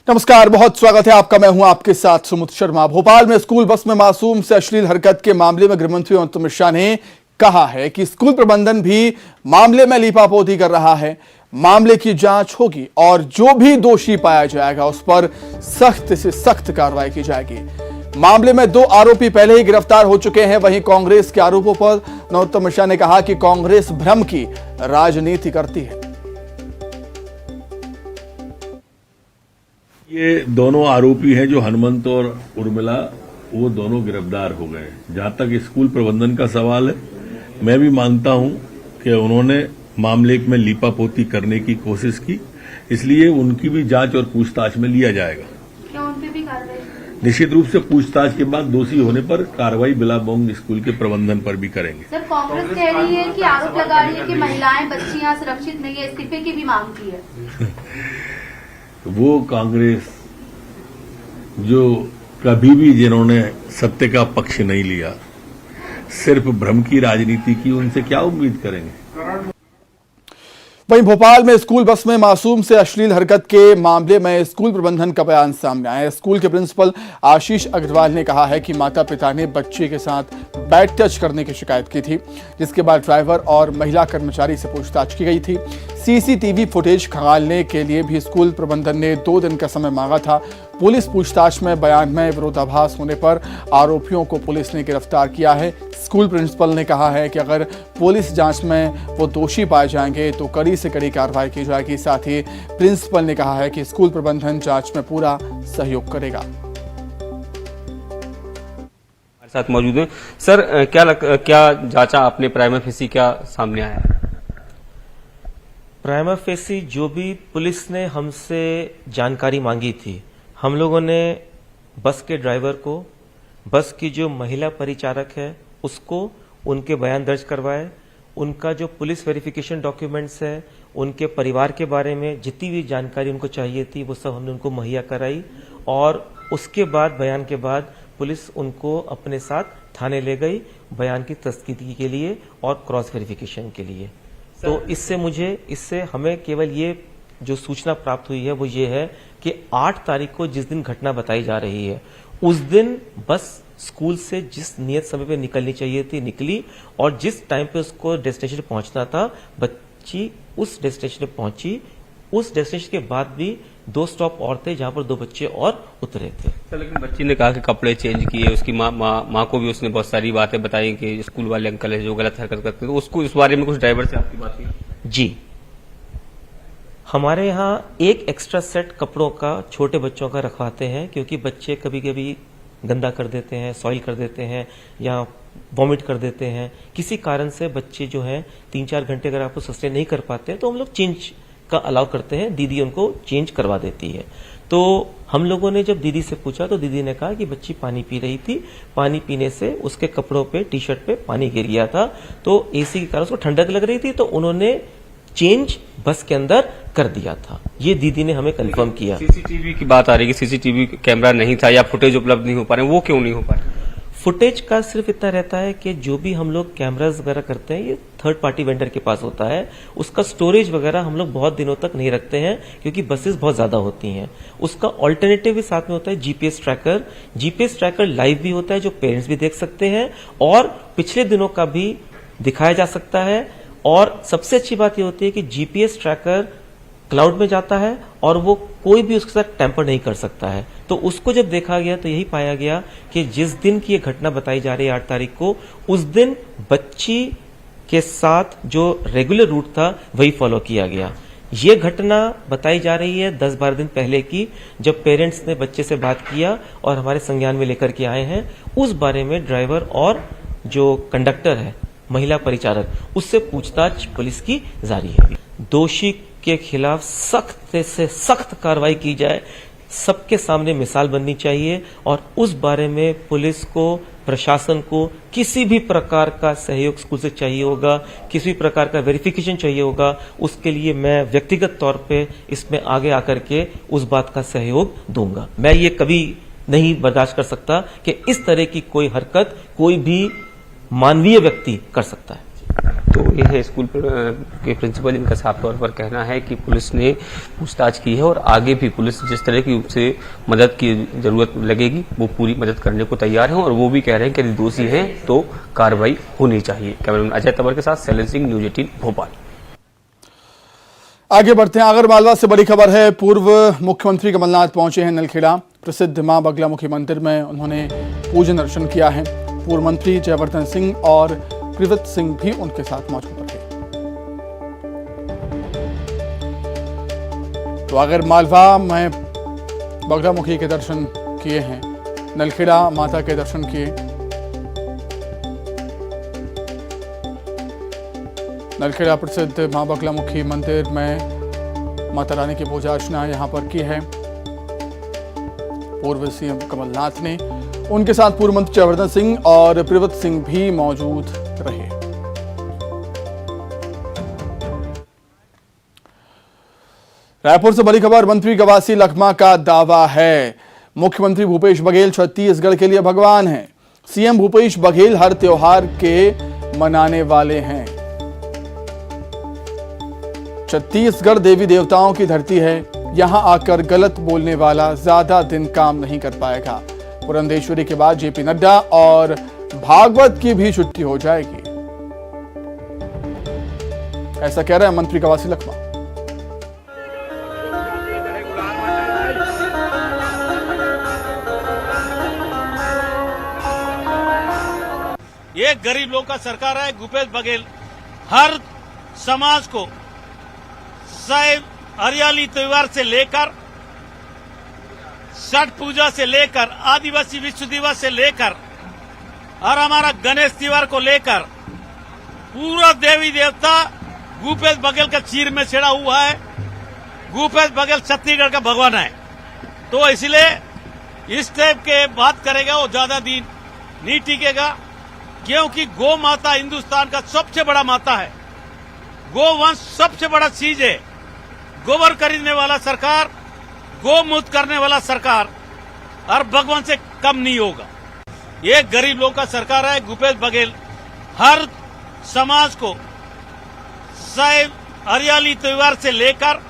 नमस्कार, बहुत स्वागत है आपका। मैं हूं आपके साथ सुमित शर्मा। भोपाल में स्कूल बस में मासूम से अश्लील हरकत के मामले में गृहमंत्री अमित शाह ने कहा है कि स्कूल प्रबंधन भी मामले में लीपापोती कर रहा है। मामले की जांच होगी और जो भी दोषी पाया जाएगा उस पर सख्त से सख्त कार्रवाई की जाएगी। मामले में 2 आरोपी पहले ही गिरफ्तार हो चुके हैं। वहीं कांग्रेस के आरोपों पर अमित शाह ने कहा कि कांग्रेस भ्रम की राजनीति करती है। ये दोनों आरोपी हैं जो हनुमंत और उर्मिला, वो दोनों गिरफ्तार हो गए। जहां तक स्कूल प्रबंधन का सवाल है, मैं भी मानता हूं कि उन्होंने मामले में लीपापोती करने की कोशिश की, इसलिए उनकी भी जांच और पूछताछ में लिया जाएगा। क्या उन पे भी कार्रवाई? निश्चित रूप से पूछताछ के बाद दोषी होने पर कार्रवाई बिलाबोंग स्कूल के प्रबंधन पर भी करेंगे। सर, कांग्रेस कह रही है कि आरोप लगा रही है कि महिलाएं बच्चियां सुरक्षित नहीं है, इस्तीफे की भी मांग की है। वो कांग्रेस जो कभी भी जिन्होंने सत्य का पक्ष नहीं लिया, सिर्फ भ्रम की राजनीति की, उनसे क्या उम्मीद करेंगे। वहीं भोपाल में स्कूल बस में मासूम से अश्लील हरकत के मामले में स्कूल प्रबंधन का बयान सामने आया है। स्कूल के प्रिंसिपल आशीष अग्रवाल ने कहा है कि माता पिता ने बच्चे के साथ बैड टच करने की शिकायत की थी, जिसके बाद ड्राइवर और महिला कर्मचारी से पूछताछ की गई थी। सीसीटीवी फुटेज खंगालने के लिए भी स्कूल प्रबंधन ने 2 दिन का समय मांगा था। पुलिस पूछताछ में बयान में विरोधाभास होने पर आरोपियों को पुलिस ने गिरफ्तार किया है। स्कूल प्रिंसिपल ने कहा है कि अगर पुलिस जांच में वो दोषी पाए जाएंगे तो कड़ी से कड़ी कार्रवाई की जाएगी। साथ ही प्रिंसिपल ने कहा है कि स्कूल प्रबंधन जांच में पूरा सहयोग करेगा। हमारे साथ मौजूद हैं सर, क्या जांचा आपने? प्राइमा फेसी क्या सामने आया है? प्राइमा फेसी जो भी पुलिस ने हमसे जानकारी मांगी थी, हम लोगों ने बस के ड्राइवर को, बस की जो महिला परिचारक है उसको, उनके बयान दर्ज करवाए। उनका जो पुलिस वेरिफिकेशन डॉक्यूमेंट्स है, उनके परिवार के बारे में जितनी भी जानकारी उनको चाहिए थी वो सब हमने उनको मुहैया कराई। और उसके बाद, बयान के बाद, पुलिस उनको अपने साथ थाने ले गई बयान की तस्दीकी के लिए और क्रॉस वेरिफिकेशन के लिए। तो इससे हमें केवल ये जो सूचना प्राप्त हुई है वो ये है कि 8 तारीख को जिस दिन घटना बताई जा रही है, उस दिन बस स्कूल से जिस नियत समय पे निकलनी चाहिए थी निकली, और जिस टाइम पे उसको डेस्टिनेशन पहुंचना था बच्ची उस डेस्टिनेशन पे पहुंची। उस डेस्टिनेशन के बाद भी 2 स्टॉप और थे जहां पर 2 बच्चे और उतरे थे। सर, लेकिन बच्ची ने कहा कि कपड़े चेंज किए, उसकी माँ को भी उसने बहुत सारी बातें बताई कि स्कूल वाले अंकल है जो गलत हरकत करते हैं। तो उसको इस बारे में कुछ ड्राइवर से आपकी बात हुई? जी, हमारे यहाँ एक एक्स्ट्रा सेट कपड़ों का छोटे बच्चों का रखवाते हैं, क्योंकि बच्चे कभी कभी गंदा कर देते हैं, सॉइल कर देते हैं या वॉमिट कर देते हैं। किसी कारण से बच्चे जो हैं 3-4 घंटे अगर आपको सस्टेन नहीं कर पाते हैं तो हम लोग चेंज का अलाउ करते हैं, दीदी उनको चेंज करवा देती है। तो हम लोगों ने जब दीदी से पूछा तो दीदी ने कहा कि बच्ची पानी पी रही थी, पानी पीने से उसके कपड़ों पे, टी शर्ट पे पानी गिर गया था, तो एसी के कारण उसको ठंडक लग रही थी, तो उन्होंने चेंज बस के अंदर कर दिया था। ये दीदी ने हमें कंफर्म किया। सीसीटीवी की बात आ रही है कि सीसीटीवी कैमरा नहीं था या फुटेज उपलब्ध नहीं हो पा रहे, वो क्यों नहीं हो पा रहे? फुटेज का सिर्फ इतना रहता है कि जो भी हम लोग कैमरास वगैरह करते हैं ये थर्ड पार्टी वेंडर के पास होता है। उसका स्टोरेज वगैरह हम लोग बहुत दिनों तक नहीं रखते हैं, क्योंकि बसेस बहुत ज्यादा होती हैं। उसका ऑल्टरनेटिव भी साथ में होता है GPS tracker. GPS tracker live भी होता है जो पेरेंट्स भी देख सकते हैं, और पिछले दिनों का भी दिखाया जा सकता है। और सबसे अच्छी बात यह होती है कि जीपीएस ट्रैकर क्लाउड में जाता है और वो कोई भी उसके साथ टैंपर नहीं कर सकता है। तो उसको जब देखा गया तो यही पाया गया कि जिस दिन की ये घटना बताई जा रही है 8 तारीख को, उस दिन बच्ची के साथ जो रेगुलर रूट था वही फॉलो किया गया। ये घटना बताई जा रही है 10-12 दिन पहले की, जब पेरेंट्स ने बच्चे से बात किया और हमारे संज्ञान में लेकर के आए हैं। उस बारे में ड्राइवर और जो कंडक्टर है, महिला परिचारक, उससे पूछताछ पुलिस की जारी है। दोषी के खिलाफ सख्त से सख्त कार्रवाई की जाए, सबके सामने मिसाल बननी चाहिए, और उस बारे में पुलिस को, प्रशासन को किसी भी प्रकार का सहयोग स्कूल से चाहिए होगा, किसी भी प्रकार का वेरिफिकेशन चाहिए होगा, उसके लिए मैं व्यक्तिगत तौर पे इसमें आगे आकर के उस बात का सहयोग दूंगा। मैं ये कभी नहीं बर्दाश्त कर सकता कि इस तरह की कोई हरकत कोई भी मानवीय व्यक्ति कर सकता है। तो ये है स्कूल के प्रिंसिपल, इनका साफ तौर पर कहना है कि पुलिस ने पूछताछ की है और आगे भी पुलिस जिस तरह की उससे मदद की जरूरत लगेगी वो पूरी मदद करने को तैयार है, और वो भी कह रहे हैं कि यदि दोषी हैं तो कार्रवाई होनी चाहिए। कैमरामैन अजय तंवर के साथ शैलेंद्र सिंह, न्यूज 18 भोपाल। आगे बढ़ते हैं। आगरमालवा से बड़ी खबर है। पूर्व मुख्यमंत्री कमलनाथ पहुंचे हैं नलखेड़ा। प्रसिद्ध मां बगलामुखी मंदिर में उन्होंने पूजन अर्चन किया है। पूर्व मंत्री जयवर्धन सिंह और प्रिवत सिंह भी उनके साथ मौजूद रहे। तो आगरमालवा में बगलामुखी के दर्शन किए हैं, नलखेड़ा माता के दर्शन किए। नलखेड़ा प्रसिद्ध मां बगलामुखी मंदिर में माता रानी की पूजा अर्चना यहां पर की है पूर्व सीएम कमलनाथ ने। उनके साथ पूर्व मंत्री जयवर्धन सिंह और प्रिवत सिंह भी मौजूद रहे। रायपुर से बड़ी खबर। मंत्री गवासी लखमा का दावा है, मुख्यमंत्री भूपेश बघेल छत्तीसगढ़ के लिए भगवान हैं। सीएम भूपेश बघेल हर त्योहार के मनाने वाले हैं। छत्तीसगढ़ देवी देवताओं की धरती है, यहां आकर गलत बोलने वाला ज्यादा दिन काम नहीं कर पाएगा। पुरंदेश्वरी के बाद जेपी नड्डा और भागवत की भी छुट्टी हो जाएगी, ऐसा कह रहे हैं मंत्री गवासी लखमा। ये गरीब लोग का सरकार है। भूपेश बघेल हर समाज को हरियाली त्योहार से लेकर छठ पूजा से लेकर आदिवासी विश्व दिवस से लेकर और हमारा गणेश त्योहार को लेकर पूरा देवी देवता भूपेश बघेल का चीर में छिड़ा हुआ है। भूपेश बघेल छत्तीसगढ़ का भगवान है, तो इसलिए इस टाइप के बात करेगा वो ज्यादा दिन नहीं टिकेगा, क्योंकि गौ माता हिंदुस्तान का सबसे बड़ा माता है। गोवंश सबसे बड़ा चीज है। गोबर खरीदने वाला सरकार, गोमूत्र करने वाला सरकार और भगवान से कम नहीं होगा। ये गरीब लोग का सरकार है। भूपेश बघेल हर समाज को हरियाली त्योहार से लेकर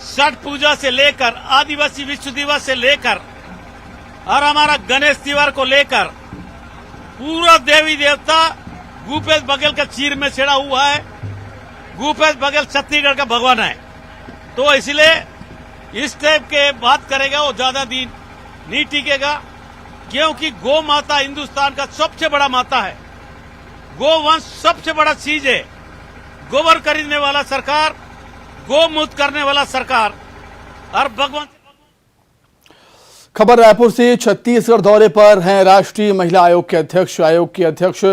छठ पूजा से लेकर आदिवासी विश्व दिवस से लेकर और हमारा गणेश त्योहार को लेकर पूरा देवी देवता भूपेश बघेल का चीर में छिड़ा हुआ है। भूपेश बघेल छत्तीसगढ़ का भगवान है, तो इसलिए इस टाइप के बात करेगा वो ज्यादा दिन नहीं टिकेगा, क्योंकि गौ माता हिंदुस्तान का सबसे बड़ा माता है। गोवंश सबसे बड़ा चीज है। गोबर खरीदने वाला सरकार, गोमूत्र करने वाला सरकार और भगवान। खबर रायपुर से। छत्तीसगढ़ दौरे पर हैं राष्ट्रीय महिला आयोग के अध्यक्ष। आयोग की अध्यक्ष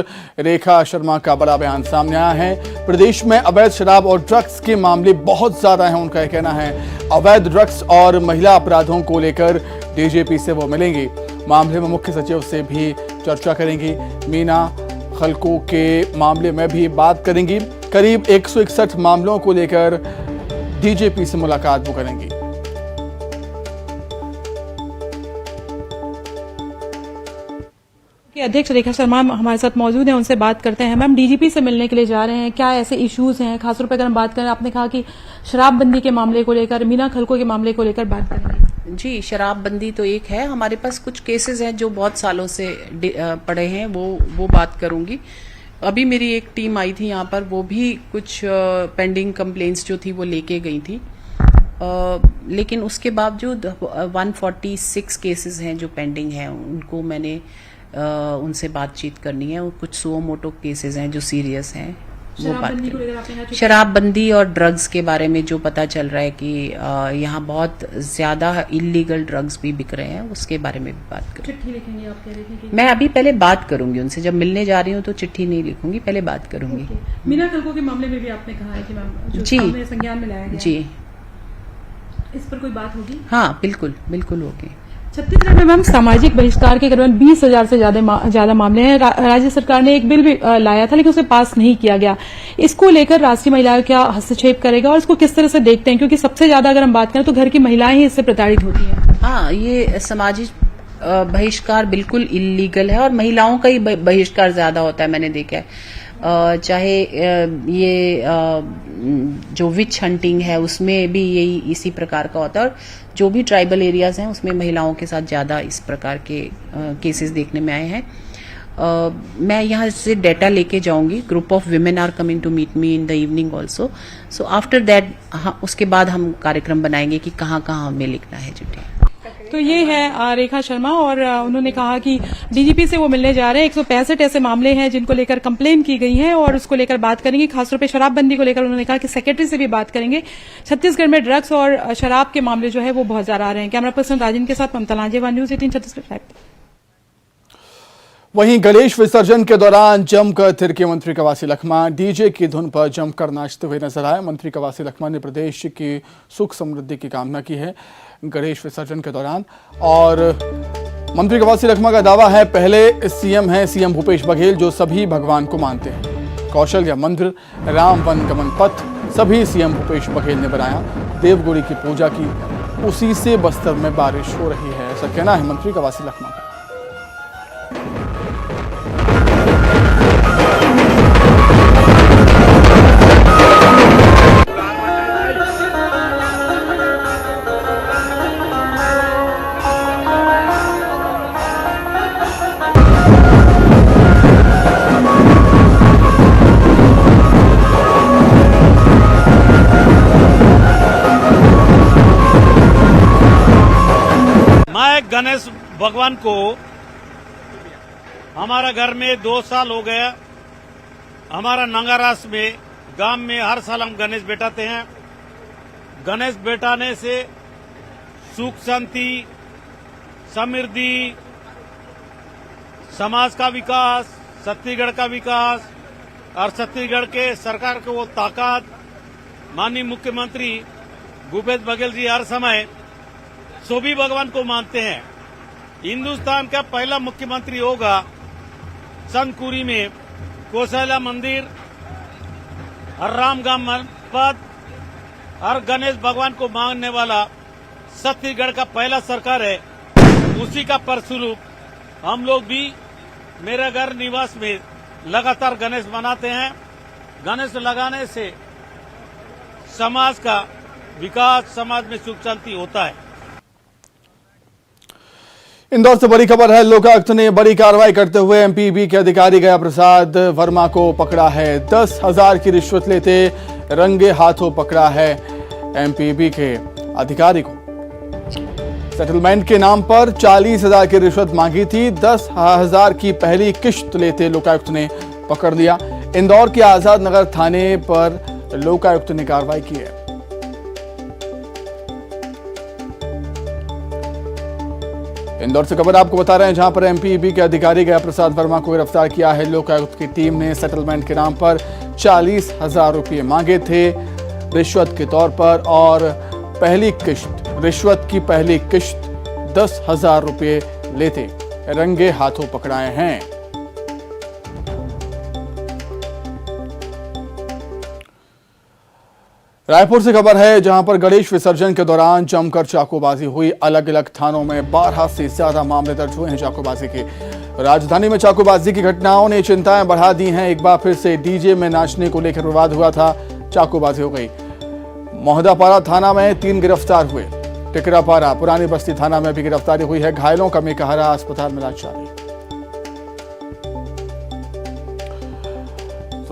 रेखा शर्मा का बड़ा बयान सामने आया है। प्रदेश में अवैध शराब और ड्रग्स के मामले बहुत ज्यादा हैं, उनका यह कहना है। अवैध ड्रग्स और महिला अपराधों को लेकर डीजीपी से वो मिलेंगे। मामले में मुख्य सचिव से भी चर्चा करेंगी। मीना खलको के मामले में भी बात करेंगी। करीब 161 मामलों को लेकर डीजीपी से मुलाकात वो करेंगी। अध्यक्ष रेखा शर्मा हमारे साथ मौजूद हैं, उनसे बात करते हैं। मैम, डीजीपी से मिलने के लिए जा रहे हैं, क्या ऐसे इश्यूज हैं? खासतौर पर अगर हम बात करें, आपने कहा कि शराबबंदी के मामले को लेकर, मीना खलको के मामले को लेकर बात करेंगे। जी, शराबबंदी तो एक है। हमारे पास कुछ केसेस हैं जो बहुत सालों से पड़े हैं, वो बात करूंगी। अभी मेरी एक टीम आई थी यहाँ पर, वो भी कुछ पेंडिंग कंप्लेंट्स जो थी वो लेके गई थी, लेकिन उसके बावजूद 146 केसेस हैं जो पेंडिंग हैं, उनको मैंने उनसे बातचीत करनी है। और कुछ सुओ मोटो केसेस हैं जो सीरियस हैं, वो बात करें। शराबबंदी और ड्रग्स के बारे में जो पता चल रहा है कि यहाँ बहुत ज्यादा इलीगल ड्रग्स भी बिक रहे हैं, उसके बारे में भी बात करें। चिट्ठी लिखेंगे आप कह रहे थे? मैं अभी पहले बात करूंगी उनसे, जब मिलने जा रही हूँ तो चिट्ठी नहीं लिखूंगी, पहले बात करूंगी। मीना खलको के मामले में भी आपने कहा है कि मैम जी संज्ञान में लाया गया, जी, इस पर कोई बात होगी? हाँ, बिल्कुल बिल्कुल होगी। छत्तीसगढ़ में मैम सामाजिक बहिष्कार के करीबन 20,000 से ज्यादा मामले हैं। राज्य सरकार ने एक बिल भी लाया था, लेकिन उसे पास नहीं किया गया। इसको लेकर राष्ट्रीय महिला आयोग क्या हस्तक्षेप करेगा और इसको किस तरह से देखते हैं? क्योंकि सबसे ज्यादा अगर हम बात करें तो घर की महिलाएं ही इससे प्रताड़ित होती हैं। हाँ, ये सामाजिक बहिष्कार बिल्कुल इलीगल है और महिलाओं का ही बहिष्कार ज्यादा होता है, मैंने देखा है। चाहे ये जो विच हंटिंग है उसमें भी यही इसी प्रकार का होता है, और जो भी ट्राइबल एरियाज हैं उसमें महिलाओं के साथ ज़्यादा इस प्रकार के केसेस देखने में आए हैं। मैं यहाँ से डेटा लेके जाऊंगी। Group of women are coming to meet me in the evening also, so after that उसके बाद हम कार्यक्रम बनाएंगे कि कहाँ कहाँ हमें लिखना है चिट्ठी। तो ये है रेखा शर्मा, और उन्होंने कहा कि डीजीपी से वो मिलने जा रहे हैं। 165 ऐसे मामले हैं जिनको लेकर कंप्लेन की गई है और उसको लेकर बात करेंगे। खासतौर पे शराबबंदी को लेकर उन्होंने कहा कि सेक्रेटरी से भी बात करेंगे। छत्तीसगढ़ में ड्रग्स और शराब के मामले जो है वो बहुत ज्यादा आ रहे हैं। कैमरा पर्सन राजन के साथ ममता लांजेवाल, न्यूज 18 छत्तीसगढ़। वहीं गणेश विसर्जन के दौरान जमकर थिरके मंत्री कवासी लखमा डीजे की धुन पर जमकर नाचते हुए नजर आए। मंत्री कवासी लखमा ने प्रदेश की सुख समृद्धि की कामना की है गणेश विसर्जन के दौरान। और मंत्री कवासी लखमा का दावा है, पहले सीएम हैं सीएम भूपेश बघेल जो सभी भगवान को मानते हैं। कौशल्या मंदिर, राम वन गमन पथ सभी सीएम भूपेश बघेल ने बनाया। देवगुड़ी की पूजा की, उसी से बस्तर में बारिश हो रही है, ऐसा कहना है मंत्री कवासी लखमा का। गणेश भगवान को हमारा घर में 2 साल हो गया। हमारा नंगारास में गांव में हर साल हम गणेश बैठाते हैं। गणेश बैठाने से सुख शांति, समृद्धि, समाज का विकास, छत्तीसगढ़ का विकास और छत्तीसगढ़ के सरकार को वो ताकत माननीय मुख्यमंत्री भूपेश बघेल जी हर समय सभी भगवान को मानते हैं। हिंदुस्तान का पहला मुख्यमंत्री होगा संतकुरी में कौशल्या मंदिर और रामगाम पथ और गणेश भगवान को मानने वाला छत्तीसगढ़ का पहला सरकार है। उसी का परिस्वरूप हम लोग भी मेरे घर निवास में लगातार गणेश बनाते हैं। गणेश लगाने से समाज का विकास, समाज में सुख शांति होता है। इंदौर से बड़ी खबर है, लोकायुक्त ने बड़ी कार्रवाई करते हुए एमपीबी के अधिकारी गया प्रसाद वर्मा को पकड़ा है। 10,000 की रिश्वत लेते रंगे हाथों पकड़ा है एमपीबी के अधिकारी को। सेटलमेंट के नाम पर 40,000 की रिश्वत मांगी थी। 10,000 की पहली किश्त लेते लोकायुक्त ने पकड़ लिया। इंदौर के आजाद नगर थाने पर लोकायुक्त ने कार्रवाई की है। इंदौर से खबर आपको बता रहे हैं, जहां पर एमपीबी के अधिकारी गया प्रसाद वर्मा को गिरफ्तार किया है। लोकायुक्त की टीम ने सेटलमेंट के नाम पर 40,000 रुपये मांगे थे रिश्वत के तौर पर, और पहली किश्त रिश्वत की पहली किश्त 10,000 रुपये लेते रंगे हाथों पकड़ाए हैं। रायपुर से खबर है, जहां पर गणेश विसर्जन के दौरान जमकर चाकूबाजी हुई। अलग अलग थानों में 12 से ज्यादा मामले दर्ज हुए हैं चाकूबाजी के। राजधानी में चाकूबाजी की घटनाओं ने चिंताएं बढ़ा दी हैं। एक बार फिर से डीजे में नाचने को लेकर विवाद हुआ था, चाकूबाजी हो गई। मोहदापारा थाना में 3 गिरफ्तार हुए। टिकरापारा, पुरानी बस्ती थाना में भी गिरफ्तारी हुई है। घायलों का मेकाहारा अस्पताल में इलाज जारी।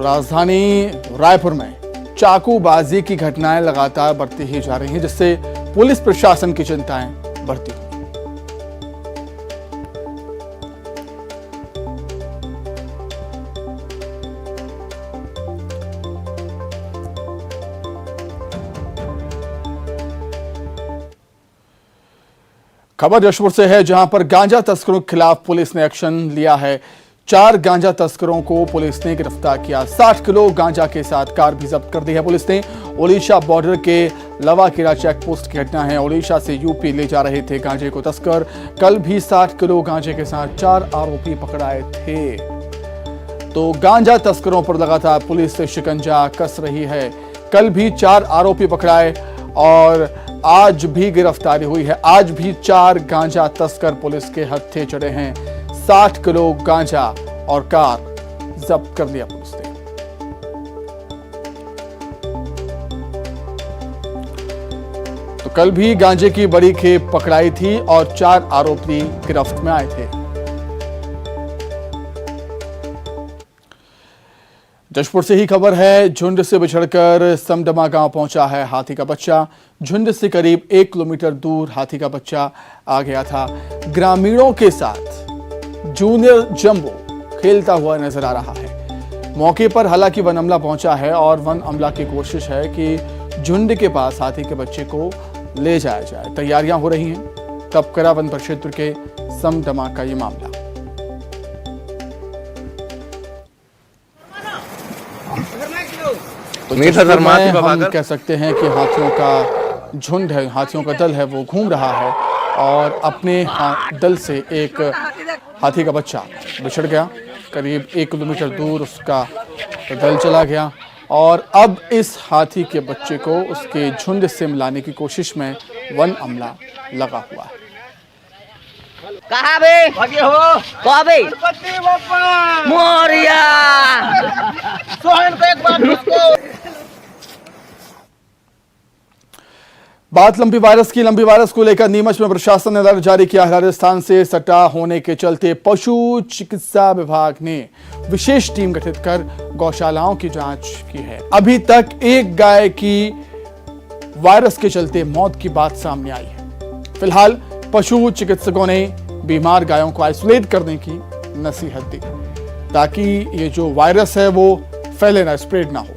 राजधानी रायपुर में चाकूबाजी की घटनाएं लगातार बढ़ती ही जा रही हैं, जिससे पुलिस प्रशासन की चिंताएं बढ़ती हुई। खबर जशपुर से है, जहां पर गांजा तस्करों के खिलाफ पुलिस ने एक्शन लिया है। 4 गांजा तस्करों को पुलिस ने गिरफ्तार किया। 60 किलो गांजा के साथ कार भी जब्त कर दी है पुलिस ने। ओडिशा बॉर्डर के लवाकिरा चेक पोस्ट की घटना है। ओडिशा से यूपी ले जा रहे थे गांजे को तस्कर। कल भी 60 किलो गांजे के साथ 4 आरोपी पकड़ाए थे। तो गांजा तस्करों पर लगातार पुलिस शिकंजा कस रही है। कल भी 4 आरोपी पकड़ाए और आज भी गिरफ्तारी हुई है। आज भी 4 गांजा तस्कर पुलिस के हत्थे चढ़े हैं। 60 किलो गांजा और कार जब्त कर लिया पुलिस ने। कल भी गांजे की बड़ी खेप पकड़ाई थी और 4 आरोपी गिरफ्त में आए थे। जशपुर से ही खबर है, झुंड से बिछड़कर समदमा गांव पहुंचा है हाथी का बच्चा। झुंड से करीब 1 किलोमीटर दूर हाथी का बच्चा आ गया था। ग्रामीणों के साथ जूनियर जंबो खेलता हुआ नजर आ रहा है। मौके पर हालांकि वन अमला पहुंचा है और वन अमला की कोशिश है कि झुंड के पास हाथी के बच्चे को ले जाया जाए। तैयारियां हो रही हैं। तपकरा वन परिक्षेत्र के समदमा का ये मामला। हम कह सकते हैं कि हाथियों का झुंड है, हाथियों का दल है, वो घूम रहा है और अपने दल से एक हाथी का बच्चा बिछड़ गया। करीब 1 किलोमीटर दूर उसका दल चला गया और अब इस हाथी के बच्चे को उसके झुंड से मिलाने की कोशिश में वन अमला लगा हुआ है। कहाँ बे भागे हो? कहाँ बे? मोरिया सोहन को एक बार उसको। बात लंबी वायरस को लेकर नीमच में प्रशासन ने अलर्ट जारी किया है। राजस्थान से सटा होने के चलते पशु चिकित्सा विभाग ने विशेष टीम गठित कर गौशालाओं की जांच की है। अभी तक एक गाय की वायरस के चलते मौत की बात सामने आई है। फिलहाल पशु चिकित्सकों ने बीमार गायों को आइसोलेट करने की नसीहत दी ताकि ये जो वायरस है वो फैले ना, स्प्रेड ना हो।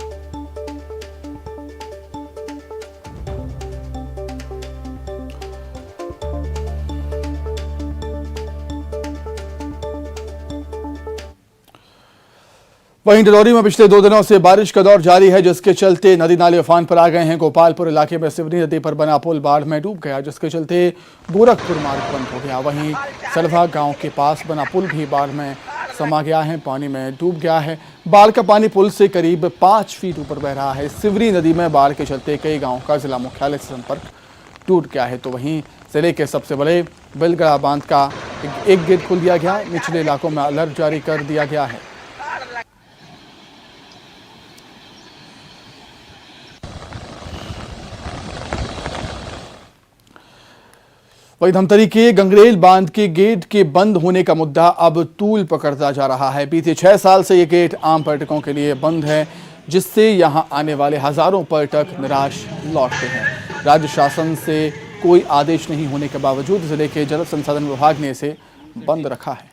वहीं डिंडौरी में पिछले 2 दिनों से बारिश का दौर जारी है, जिसके चलते नदी नाले उफान पर आ गए हैं। गोपालपुर इलाके में सिवनी नदी पर बना पुल बाढ़ में डूब गया, जिसके चलते गोरखपुर मार्ग बंद हो गया। वहीं सलभा गांव के पास बना पुल भी बाढ़ में समा गया है, पानी में डूब गया है। बाढ़ का पानी पुल से करीब 5 फीट ऊपर बह रहा है। सिवनी नदी में बाढ़ के चलते कई गाँव का जिला मुख्यालय से संपर्क टूट गया है। तो वहीं जिले के सबसे बड़े बेलगड़ा बांध का एक गेट खोल दिया गया। निचले इलाकों में अलर्ट जारी कर दिया गया है। वहीं धमतरी के गंगरेल बांध के गेट के बंद होने का मुद्दा अब तूल पकड़ता जा रहा है। बीते 6 साल से ये गेट आम पर्यटकों के लिए बंद है, जिससे यहां आने वाले हजारों पर्यटक निराश लौटते हैं। राज्य शासन से कोई आदेश नहीं होने के बावजूद जिले के जल संसाधन विभाग ने इसे बंद रखा है।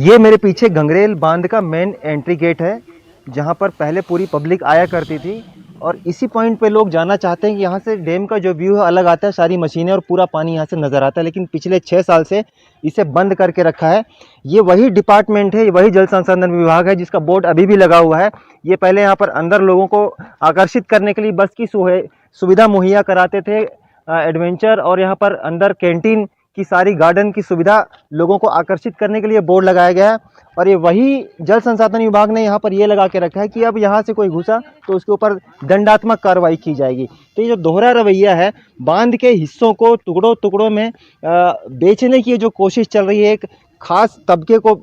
ये मेरे पीछे गंगरेल बांध का मेन एंट्री गेट है, जहां पर पहले पूरी पब्लिक आया करती थी और इसी पॉइंट पे लोग जाना चाहते हैं कि यहाँ से डैम का जो व्यू है अलग आता है, सारी मशीनें और पूरा पानी यहाँ से नज़र आता है। लेकिन पिछले 6 साल से इसे बंद करके रखा है। ये वही डिपार्टमेंट है, ये वही जल संसाधन विभाग है जिसका बोर्ड अभी भी लगा हुआ है। ये पहले यहाँ पर अंदर लोगों को आकर्षित करने के लिए बस की सुविधा मुहैया कराते थे, एडवेंचर, और यहाँ पर अंदर कैंटीन की सारी गार्डन की सुविधा लोगों को आकर्षित करने के लिए बोर्ड लगाया गया है। और ये वही जल संसाधन विभाग ने यहाँ पर ये लगा के रखा है कि अब यहाँ से कोई घुसा तो उसके ऊपर दंडात्मक कार्रवाई की जाएगी। तो ये जो दोहरा रवैया है, बांध के हिस्सों को टुकड़ों टुकड़ों में बेचने की जो कोशिश चल रही है, एक खास तबके को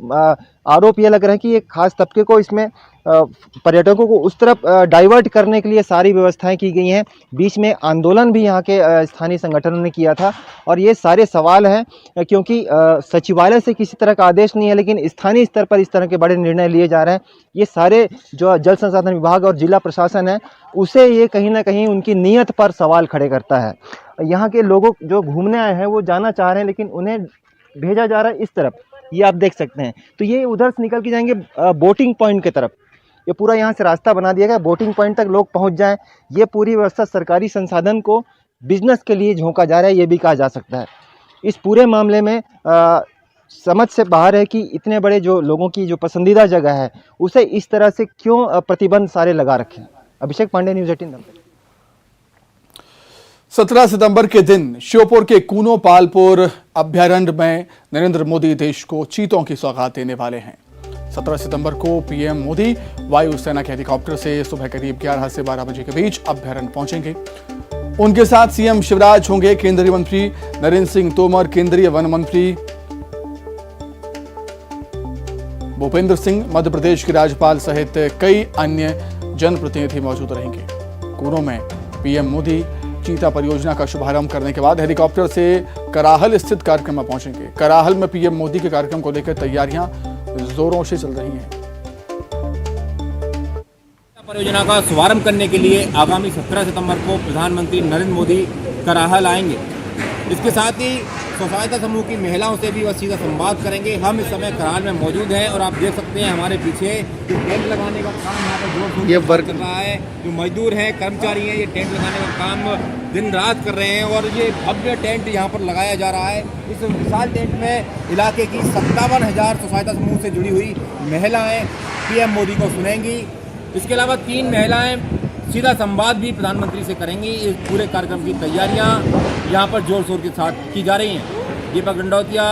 आरोप ये लग रहा है कि एक खास तबके को इसमें पर्यटकों को उस तरफ डाइवर्ट करने के लिए सारी व्यवस्थाएं की गई हैं। बीच में आंदोलन भी यहाँ के स्थानीय संगठनों ने किया था और ये सारे सवाल हैं क्योंकि सचिवालय से किसी तरह का आदेश नहीं है, लेकिन स्थानीय स्तर पर इस तरह के बड़े निर्णय लिए जा रहे हैं। ये सारे जो जल संसाधन विभाग और जिला प्रशासन है, उसे ये कहीं ना कहीं उनकी नीयत पर सवाल खड़े करता है। यहाँ के लोगों जो घूमने आए हैं वो जाना चाह रहे हैं, लेकिन उन्हें भेजा जा रहा है इस तरफ, ये आप देख सकते हैं। तो ये उधर से निकल के जाएंगे बोटिंग पॉइंट की तरफ। ये पूरा यहाँ से रास्ता बना दिया गया, बोटिंग पॉइंट तक लोग पहुँच जाएं। ये पूरी व्यवस्था सरकारी संसाधन को बिजनेस के लिए झोंका जा रहा है, ये भी कहा जा सकता है। इस पूरे मामले में समझ से बाहर है कि इतने बड़े जो लोगों की जो पसंदीदा जगह है, उसे इस तरह से क्यों प्रतिबंध सारे लगा रखे हैं। अभिषेक पांडे, न्यूज़ 18। 17 सितंबर के दिन श्योपुर के कूनो पालपुर अभ्यारण्य में नरेंद्र मोदी देश को चीतों की सौगात देने वाले हैं। 17 सितंबर को पीएम मोदी वायुसेना के हेलीकॉप्टर से सुबह करीब 11 से 12 बजे के बीच अभ्यारण्य पहुंचेंगे। उनके साथ सीएम शिवराज होंगे, केंद्रीय मंत्री नरेंद्र सिंह तोमर, केंद्रीय वन मंत्री भूपेंद्र सिंह, मध्य प्रदेश के राज्यपाल सहित कई अन्य जनप्रतिनिधि मौजूद रहेंगे। कूनो में पीएम मोदी चीता परियोजना का शुभारंभ करने के बाद हेलीकॉप्टर से कराहल स्थित कार्यक्रम में पहुंचेंगे। कराहल में पीएम मोदी के कार्यक्रम को लेकर तैयारियां जोरों से चल रही हैं। परियोजना का शुभारंभ करने के लिए आगामी 17 सितंबर को प्रधानमंत्री नरेंद्र मोदी कराहल आएंगे। इसके साथ ही स्वसहायता समूह की महिलाओं से भी वह सीधा संवाद करेंगे। हम इस समय कराहल में मौजूद हैं और आप देख सकते हैं हमारे पीछे जो टेंट लगाने का काम यहाँ पर जोर शोर से चल रहा है। जो मजदूर हैं, कर्मचारी हैं, ये टेंट लगाने का काम दिन रात कर रहे हैं और ये भव्य टेंट यहाँ पर लगाया जा रहा है। इस विशाल टेंट में इलाके की 57,000 स्वसहायता समूह से जुड़ी हुई महिलाएं पीएम मोदी को सुनेंगी। इसके अलावा 3 महिलाएं सीधा संवाद भी प्रधानमंत्री से करेंगी। इस पूरे कार्यक्रम की तैयारियां यहां पर जोर शोर के साथ की जा रही हैं। दीपक गंडौतिया।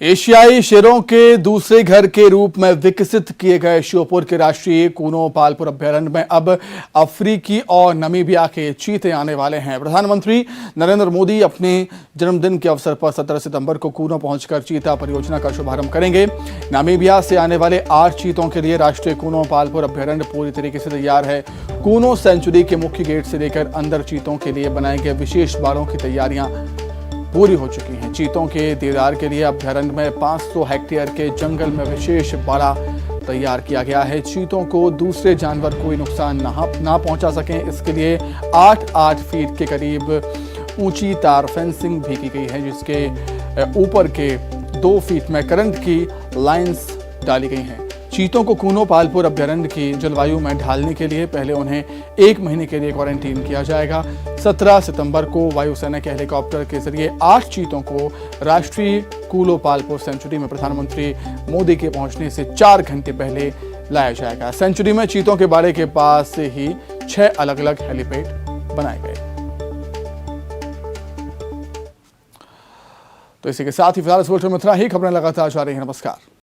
एशियाई शेरों के दूसरे घर के रूप में विकसित किए गए श्योपुर के राष्ट्रीय कूनो पालपुर अभ्यारण्य में अब अफ्रीकी और नमीबिया के चीते आने वाले हैं। प्रधानमंत्री नरेंद्र मोदी अपने जन्मदिन के अवसर पर 17 सितंबर को कूनो पहुंचकर चीता परियोजना का शुभारंभ करेंगे। नामीबिया से आने वाले 8 चीतों के लिए राष्ट्रीय कूनो पालपुर अभ्यारण्य पूरी तरीके से तैयार है। कूनो सेंचुरी के मुख्य गेट से लेकर अंदर चीतों के लिए बनाए गए विशेष बाड़ों की तैयारियां पूरी हो चुकी हैं। चीतों के दीदार के लिए अभ्यारण्य में 500 हेक्टेयर के जंगल में विशेष बाड़ा तैयार किया गया है। चीतों को दूसरे जानवर कोई नुकसान ना पहुंचा सकें, इसके लिए 8 फीट के करीब ऊंची तार फेंसिंग भी की गई है, जिसके ऊपर के 2 फीट में करंट की लाइंस डाली गई हैं। चीतों को कूनो पालपुर अभ्यारण्य की जलवायु में ढालने के लिए पहले उन्हें 1 महीने के लिए क्वारंटीन किया जाएगा। 17 सितंबर को वायुसेना के हेलीकॉप्टर के जरिए 8 चीतों को राष्ट्रीय कूनो पालपुर सेंचुरी में प्रधानमंत्री मोदी के पहुंचने से 4 घंटे पहले लाया जाएगा। सेंचुरी में चीतों के बाड़े के पास से ही 6 अलग अलग हेलीपैड बनाए गए। तो इसी के साथ ही फिलहाल इस बुलेटिन में इतना ही। खबरें लगातार जारी हैं। नमस्कार।